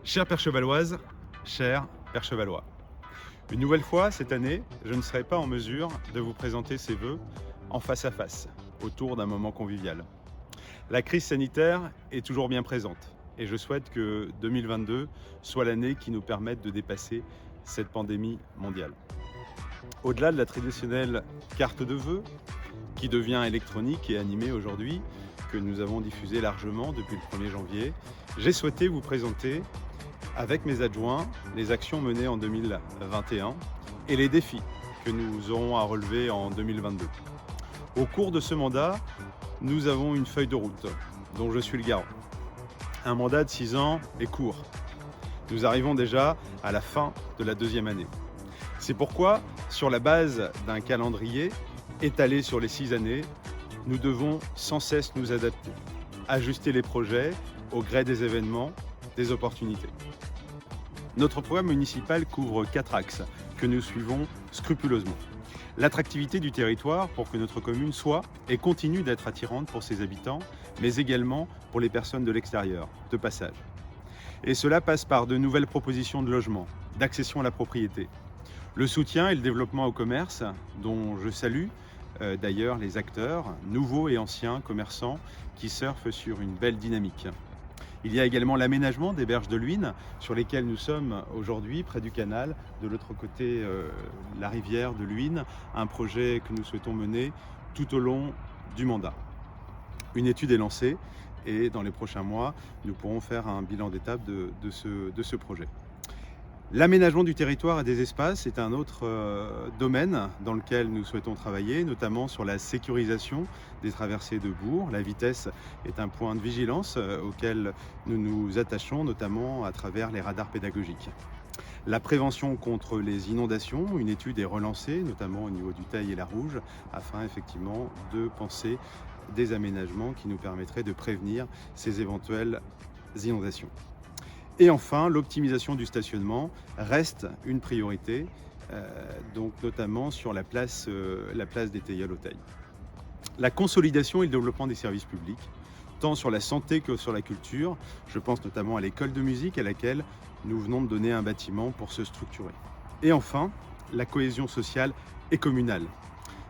Chère Perchevalloise, chers Perchevallois, une nouvelle fois cette année, je ne serai pas en mesure de vous présenter ces vœux en face à face, autour d'un moment convivial. La crise sanitaire est toujours bien présente et je souhaite que 2022 soit l'année qui nous permette de dépasser cette pandémie mondiale. Au-delà de la traditionnelle carte de vœux, qui devient électronique et animée aujourd'hui, que nous avons diffusée largement depuis le 1er janvier, j'ai souhaité vous présenter avec mes adjoints les actions menées en 2021 et les défis que nous aurons à relever en 2022. Au cours de ce mandat, nous avons une feuille de route dont je suis le garant. Un mandat de 6 ans est court. Nous arrivons déjà à la fin de la 2e année. C'est pourquoi, sur la base d'un calendrier étalé sur les 6 années, nous devons sans cesse nous adapter, ajuster les projets au gré des événements, des opportunités. Notre programme municipal couvre 4 axes que nous suivons scrupuleusement. L'attractivité du territoire pour que notre commune soit et continue d'être attirante pour ses habitants, mais également pour les personnes de l'extérieur, de passage. Et cela passe par de nouvelles propositions de logement, d'accession à la propriété. Le soutien et le développement au commerce, dont je salue d'ailleurs les acteurs, nouveaux et anciens commerçants, qui surfent sur une belle dynamique. Il y a également l'aménagement des berges de Luynes, sur lesquelles nous sommes aujourd'hui, près du canal, de l'autre côté la rivière de Luynes, un projet que nous souhaitons mener tout au long du mandat. Une étude est lancée et dans les prochains mois, nous pourrons faire un bilan d'étape de ce projet. L'aménagement du territoire et des espaces est un autre domaine dans lequel nous souhaitons travailler, notamment sur la sécurisation des traversées de bourg. La vitesse est un point de vigilance auquel nous nous attachons, notamment à travers les radars pédagogiques. La prévention contre les inondations, une étude est relancée, notamment au niveau du Teil et la Rouge, afin effectivement de penser des aménagements qui nous permettraient de prévenir ces éventuelles inondations. Et enfin, l'optimisation du stationnement reste une priorité, donc notamment sur la place des Tilleuls au Teil. La consolidation et le développement des services publics, tant sur la santé que sur la culture. Je pense notamment à l'école de musique à laquelle nous venons de donner un bâtiment pour se structurer. Et enfin, la cohésion sociale et communale.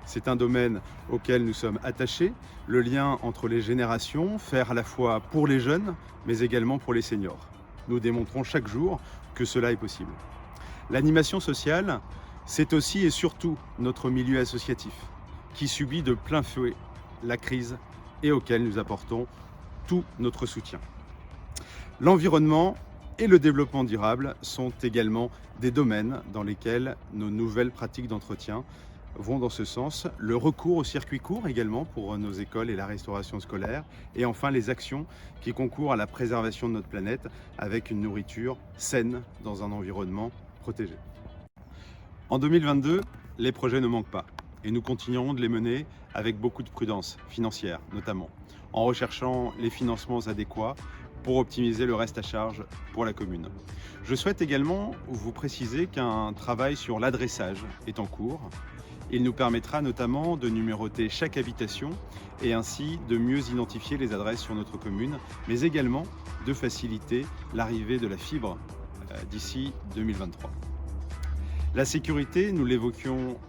C'est un domaine auquel nous sommes attachés, le lien entre les générations, faire à la fois pour les jeunes, mais également pour les seniors. Nous démontrons chaque jour que cela est possible. L'animation sociale, c'est aussi et surtout notre milieu associatif, qui subit de plein fouet la crise et auquel nous apportons tout notre soutien. L'environnement et le développement durable sont également des domaines dans lesquels nos nouvelles pratiques d'entretien vont dans ce sens. Le recours au circuit court également pour nos écoles et la restauration scolaire. Et enfin les actions qui concourent à la préservation de notre planète avec une nourriture saine dans un environnement protégé. En 2022, les projets ne manquent pas et nous continuerons de les mener avec beaucoup de prudence financière notamment, en recherchant les financements adéquats pour optimiser le reste à charge pour la commune. Je souhaite également vous préciser qu'un travail sur l'adressage est en cours. Il nous permettra notamment de numéroter chaque habitation et ainsi de mieux identifier les adresses sur notre commune, mais également de faciliter l'arrivée de la fibre d'ici 2023. La sécurité, nous l'évoquions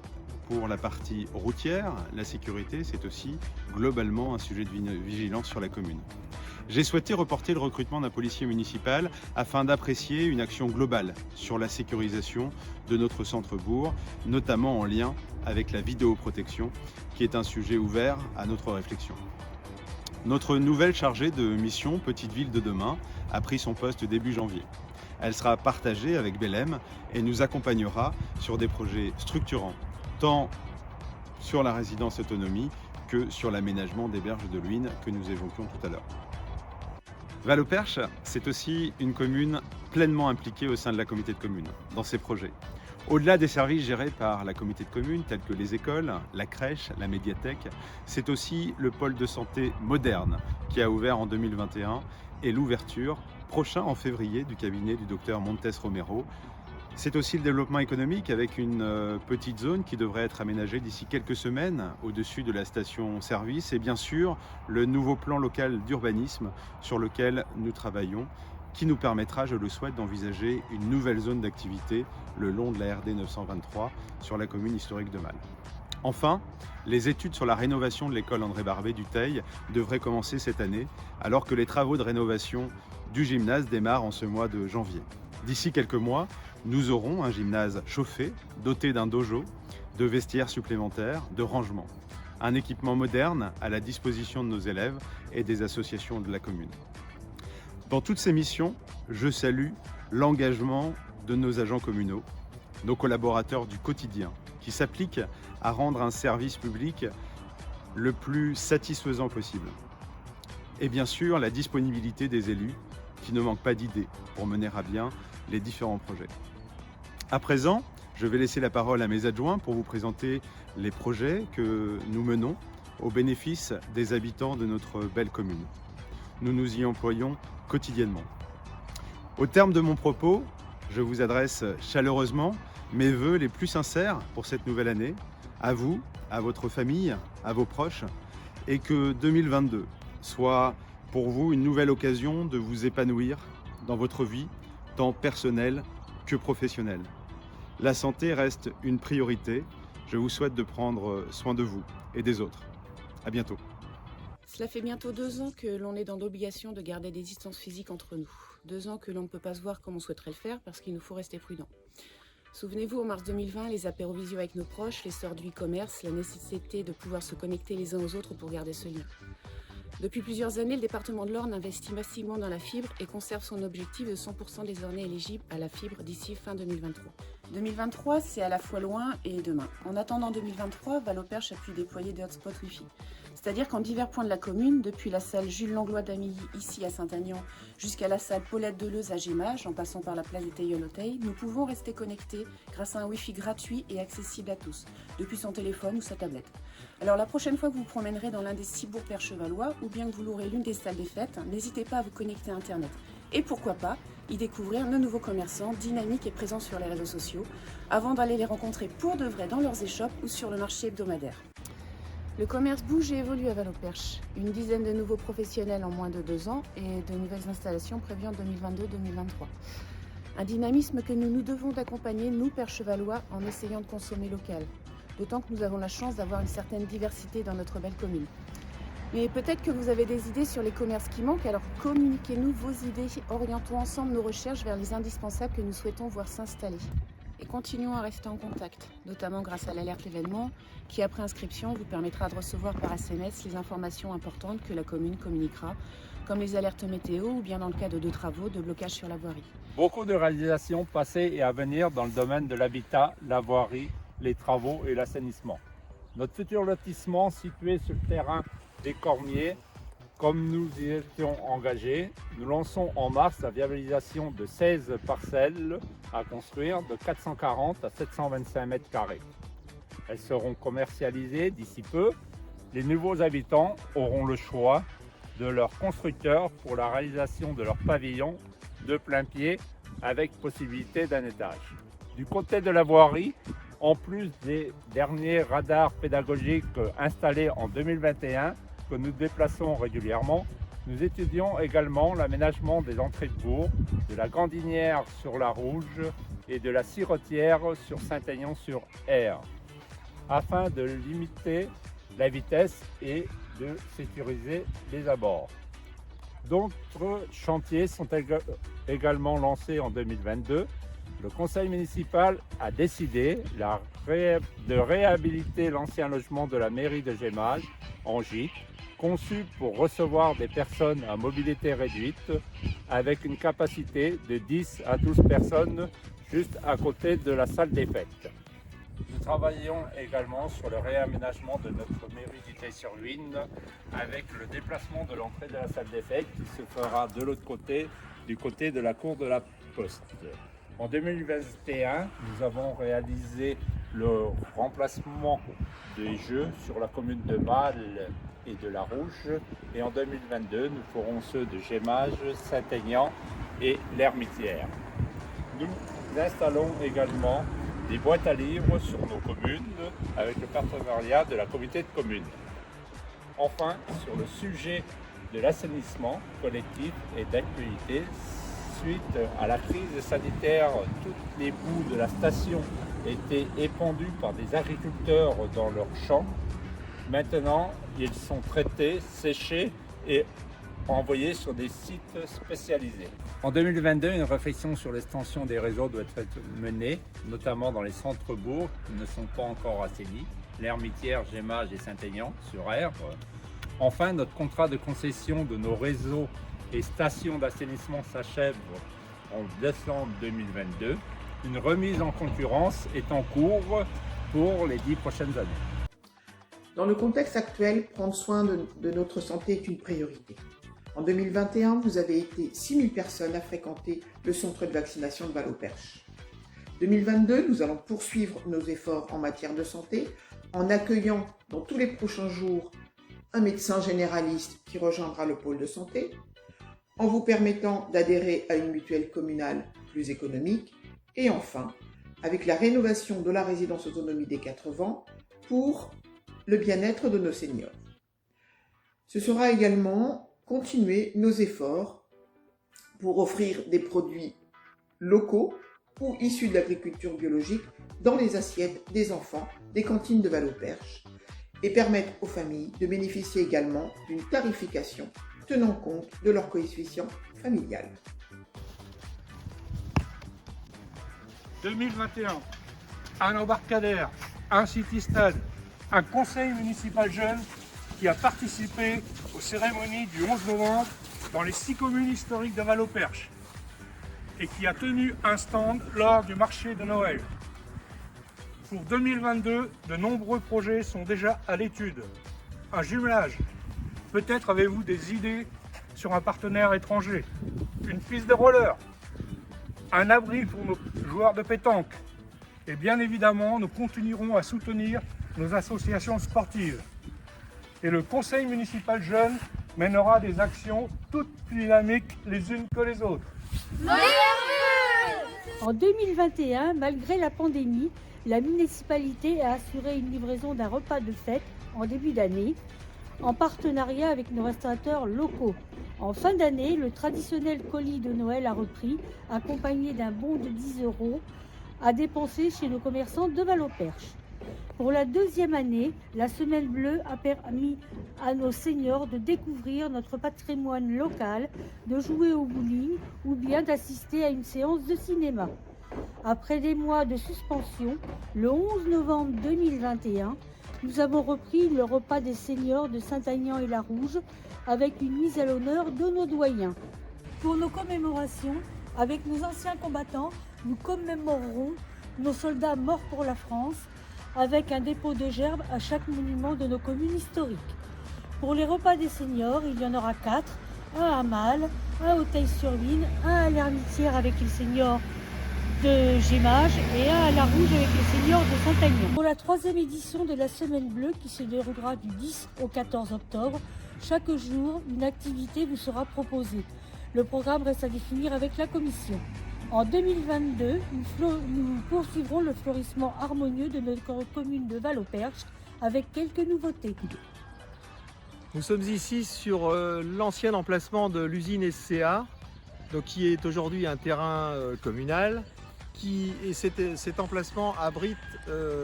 pour la partie routière. La sécurité, c'est aussi globalement un sujet de vigilance sur la commune. J'ai souhaité reporter le recrutement d'un policier municipal afin d'apprécier une action globale sur la sécurisation de notre centre-bourg, notamment en lien avec la vidéoprotection, qui est un sujet ouvert à notre réflexion. Notre nouvelle chargée de mission Petite Ville de demain a pris son poste début janvier. Elle sera partagée avec Belém et nous accompagnera sur des projets structurants, tant sur la résidence autonomie que sur l'aménagement des berges de l'Huisne que nous évoquions tout à l'heure. Val-au-Perche, c'est aussi une commune pleinement impliquée au sein de la communauté de communes, dans ses projets. Au-delà des services gérés par la communauté de communes, tels que les écoles, la crèche, la médiathèque, c'est aussi le pôle de santé moderne qui a ouvert en 2021 et l'ouverture prochain en février du cabinet du docteur Montes Romero. C'est aussi le développement économique avec une petite zone qui devrait être aménagée d'ici quelques semaines au-dessus de la station-service et bien sûr le nouveau plan local d'urbanisme sur lequel nous travaillons qui nous permettra, je le souhaite, d'envisager une nouvelle zone d'activité le long de la RD 923 sur la commune historique de Malle. Enfin, les études sur la rénovation de l'école André Barbet du Teil devraient commencer cette année, alors que les travaux de rénovation du gymnase démarrent en ce mois de janvier. D'ici quelques mois, nous aurons un gymnase chauffé, doté d'un dojo, de vestiaires supplémentaires, de rangements. Un équipement moderne à la disposition de nos élèves et des associations de la commune. Dans toutes ces missions, je salue l'engagement de nos agents communaux, nos collaborateurs du quotidien, qui s'appliquent à rendre un service public le plus satisfaisant possible. Et bien sûr, la disponibilité des élus, qui ne manquent pas d'idées pour mener à bien les différents projets. À présent, je vais laisser la parole à mes adjoints pour vous présenter les projets que nous menons au bénéfice des habitants de notre belle commune. Nous nous y employons quotidiennement. Au terme de mon propos, je vous adresse chaleureusement mes vœux les plus sincères pour cette nouvelle année, à vous, à votre famille, à vos proches, et que 2022 soit pour vous une nouvelle occasion de vous épanouir dans votre vie, tant personnelle que professionnelle. La santé reste une priorité. Je vous souhaite de prendre soin de vous et des autres. À bientôt. Cela fait bientôt 2 ans que l'on est dans l'obligation de garder des distances physiques entre nous. 2 ans que l'on ne peut pas se voir comme on souhaiterait le faire parce qu'il nous faut rester prudent. Souvenez-vous, en mars 2020, les apéros visio avec nos proches, l'essor du e-commerce, la nécessité de pouvoir se connecter les uns aux autres pour garder ce lien. Depuis plusieurs années, le département de l'Orne investit massivement dans la fibre et conserve son objectif de 100% des Ornais éligibles à la fibre d'ici fin 2023. 2023, c'est à la fois loin et demain. En attendant 2023, Val-au-Perche a pu déployer des hotspots Wi-Fi. C'est-à-dire qu'en divers points de la commune, depuis la salle Jules Langlois d'Amilly, ici à Saint-Agnan, jusqu'à la salle Paulette Deleuze à Gémage, en passant par la place des Teilleuls au Teil, nous pouvons rester connectés grâce à un Wi-Fi gratuit et accessible à tous, depuis son téléphone ou sa tablette. Alors la prochaine fois que vous vous promènerez dans l'un des 6 bourgs perchevallois, ou bien que vous louerez l'une des salles des fêtes, n'hésitez pas à vous connecter à Internet. Et pourquoi pas y découvrir nos nouveaux commerçants dynamiques et présents sur les réseaux sociaux, avant d'aller les rencontrer pour de vrai dans leurs échoppes ou sur le marché hebdomadaire. Le commerce bouge et évolue à Val-au-Perche. Une dizaine de nouveaux professionnels en moins de 2 ans et de nouvelles installations prévues en 2022-2023. Un dynamisme que nous nous devons d'accompagner, nous Perchevallois, en essayant de consommer local. D'autant que nous avons la chance d'avoir une certaine diversité dans notre belle commune. Mais peut-être que vous avez des idées sur les commerces qui manquent, alors communiquez-nous vos idées, orientons ensemble nos recherches vers les indispensables que nous souhaitons voir s'installer. Et continuons à rester en contact, notamment grâce à l'alerte événement, qui après inscription vous permettra de recevoir par SMS les informations importantes que la commune communiquera, comme les alertes météo ou bien dans le cas de travaux de blocage sur la voirie. Beaucoup de réalisations passées et à venir dans le domaine de l'habitat, la voirie, les travaux et l'assainissement. Notre futur lotissement situé sur le terrain des Cormiers, comme nous y étions engagés, nous lançons en mars la viabilisation de 16 parcelles à construire de 440 à 725 mètres carrés. Elles seront commercialisées d'ici peu. Les nouveaux habitants auront le choix de leur constructeur pour la réalisation de leur pavillon de plein pied avec possibilité d'un étage. Du côté de la voirie, en plus des derniers radars pédagogiques installés en 2021, que nous déplaçons régulièrement, nous étudions également l'aménagement des entrées de bourg, de la Gandinière sur la Rouge et de la Sirotière sur Saint-Aignan-sur-Aire, afin de limiter la vitesse et de sécuriser les abords. D'autres chantiers sont également lancés en 2022. Le conseil municipal a décidé de réhabiliter l'ancien logement de la mairie de Gémage en gîte conçu pour recevoir des personnes à mobilité réduite avec une capacité de 10 à 12 personnes juste à côté de la salle des fêtes. Nous travaillons également sur le réaménagement de notre mairie d'Itaye-sur-Luine avec le déplacement de l'entrée de la salle des fêtes qui se fera de l'autre côté, du côté de la cour de la Poste. En 2021, nous avons réalisé le remplacement des jeux sur la commune de Malle et de La Rouge. Et en 2022, nous ferons ceux de Gémage, Saint-Aignan et l'Hermitière. Nous installons également des boîtes à livres sur nos communes avec le partenariat de la communauté de communes. Enfin, sur le sujet de l'assainissement collectif et d'actualité, suite à la crise sanitaire, toutes les boues de la station étaient épandues par des agriculteurs dans leurs champs. Maintenant, ils sont traités, séchés et envoyés sur des sites spécialisés. En 2022, une réflexion sur l'extension des réseaux doit être menée, notamment dans les centres-bourgs qui ne sont pas encore assainis, l'Hermitière, Gémage et Saint-Aignan sur Aire. Enfin, notre contrat de concession de nos réseaux et stations d'assainissement s'achève en décembre 2022. Une remise en concurrence est en cours pour les 10 prochaines années. Dans le contexte actuel, prendre soin de notre santé est une priorité. En 2021, vous avez été 6000 personnes à fréquenter le centre de vaccination de Val-au-Perche. 2022, nous allons poursuivre nos efforts en matière de santé en accueillant dans tous les prochains jours un médecin généraliste qui rejoindra le pôle de santé, en vous permettant d'adhérer à une mutuelle communale plus économique et enfin, avec la rénovation de la résidence autonomie des 4 vents pour le bien-être de nos seniors. Ce sera également continuer nos efforts pour offrir des produits locaux ou issus de l'agriculture biologique dans les assiettes des enfants des cantines de Val-au-Perche et permettre aux familles de bénéficier également d'une tarification tenant compte de leur coefficient familial. 2021, un embarcadère, un city-stade, un conseil municipal jeune qui a participé aux cérémonies du 11 novembre dans les 6 communes historiques de Val-au-Perche et qui a tenu un stand lors du marché de Noël. Pour 2022, de nombreux projets sont déjà à l'étude. Un jumelage. Peut-être avez-vous des idées sur un partenaire étranger. Une piste de roller. Un abri pour nos joueurs de pétanque. Et bien évidemment, nous continuerons à soutenir nos associations sportives. Et le conseil municipal jeune mènera des actions toutes plus dynamiques les unes que les autres. En 2021, malgré la pandémie, la municipalité a assuré une livraison d'un repas de fête en début d'année, en partenariat avec nos restaurateurs locaux. En fin d'année, le traditionnel colis de Noël a repris, accompagné d'un bon de 10 € à dépenser chez nos commerçants de Val-au-Perche. Pour la deuxième année, la Semaine Bleue a permis à nos seniors de découvrir notre patrimoine local, de jouer au bowling ou bien d'assister à une séance de cinéma. Après des mois de suspension, le 11 novembre 2021, nous avons repris le repas des seniors de Saint-Aignan et La Rouge avec une mise à l'honneur de nos doyens. Pour nos commémorations, avec nos anciens combattants, nous commémorerons nos soldats morts pour la France avec un dépôt de gerbes à chaque monument de nos communes historiques. Pour les repas des seniors, il y en aura 4, un à Malle, un au Taille-sur-Vigne, un à l'Hermitière avec les seniors de Gémage et un à La Rouge avec les seniors de Saint-Aignan. Pour la 3e édition de la Semaine Bleue qui se déroulera du 10 au 14 octobre, chaque jour, une activité vous sera proposée. Le programme reste à définir avec la commission. En 2022, nous poursuivrons le fleurissement harmonieux de notre commune de Val-au-Perche avec quelques nouveautés. Nous sommes ici sur l'ancien emplacement de l'usine SCA, donc qui est aujourd'hui un terrain communal. Cet emplacement abrite,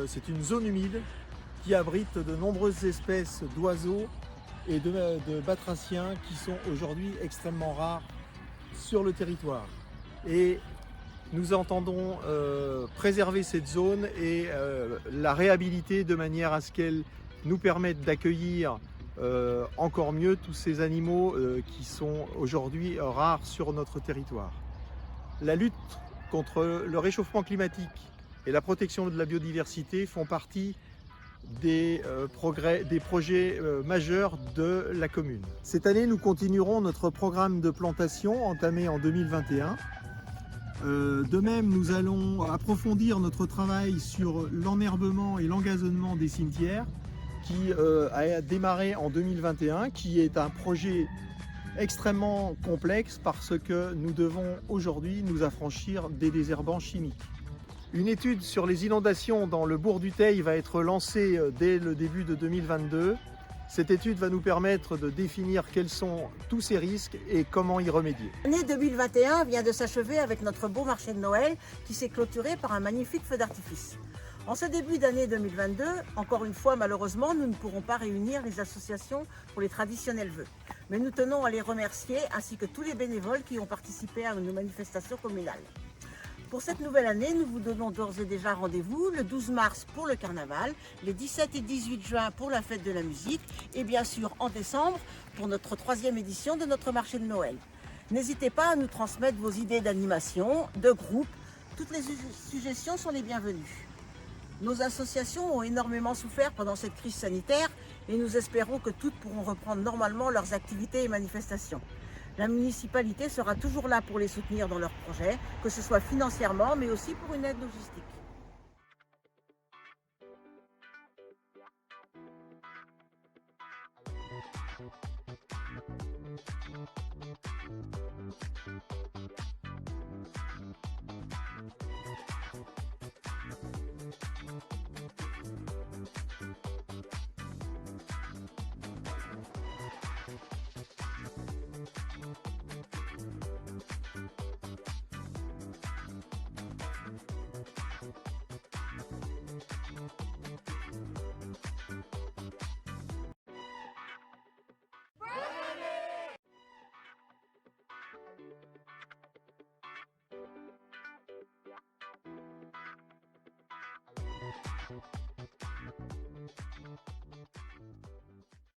c'est une zone humide qui abrite de nombreuses espèces d'oiseaux et de batraciens qui sont aujourd'hui extrêmement rares sur le territoire. Et nous entendons préserver cette zone et la réhabiliter de manière à ce qu'elle nous permette d'accueillir encore mieux tous ces animaux qui sont aujourd'hui rares sur notre territoire. La lutte contre le réchauffement climatique et la protection de la biodiversité font partie des projets majeurs de la commune. Cette année, nous continuerons notre programme de plantation entamé en 2021. De même, nous allons approfondir notre travail sur l'enherbement et l'engazonnement des cimetières qui a démarré en 2021, qui est un projet extrêmement complexe parce que nous devons aujourd'hui nous affranchir des désherbants chimiques. Une étude sur les inondations dans le bourg du Teil va être lancée dès le début de 2022. Cette étude va nous permettre de définir quels sont tous ces risques et comment y remédier. L'année 2021 vient de s'achever avec notre beau marché de Noël qui s'est clôturé par un magnifique feu d'artifice. En ce début d'année 2022, encore une fois malheureusement, nous ne pourrons pas réunir les associations pour les traditionnels vœux. Mais nous tenons à les remercier ainsi que tous les bénévoles qui ont participé à nos manifestations communales. Pour cette nouvelle année, nous vous donnons d'ores et déjà rendez-vous le 12 mars pour le carnaval, les 17 et 18 juin pour la fête de la musique et bien sûr en décembre pour notre 3e édition de notre marché de Noël. N'hésitez pas à nous transmettre vos idées d'animation, de groupe, toutes les suggestions sont les bienvenues. Nos associations ont énormément souffert pendant cette crise sanitaire et nous espérons que toutes pourront reprendre normalement leurs activités et manifestations. La municipalité sera toujours là pour les soutenir dans leurs projets, que ce soit financièrement, mais aussi pour une aide logistique.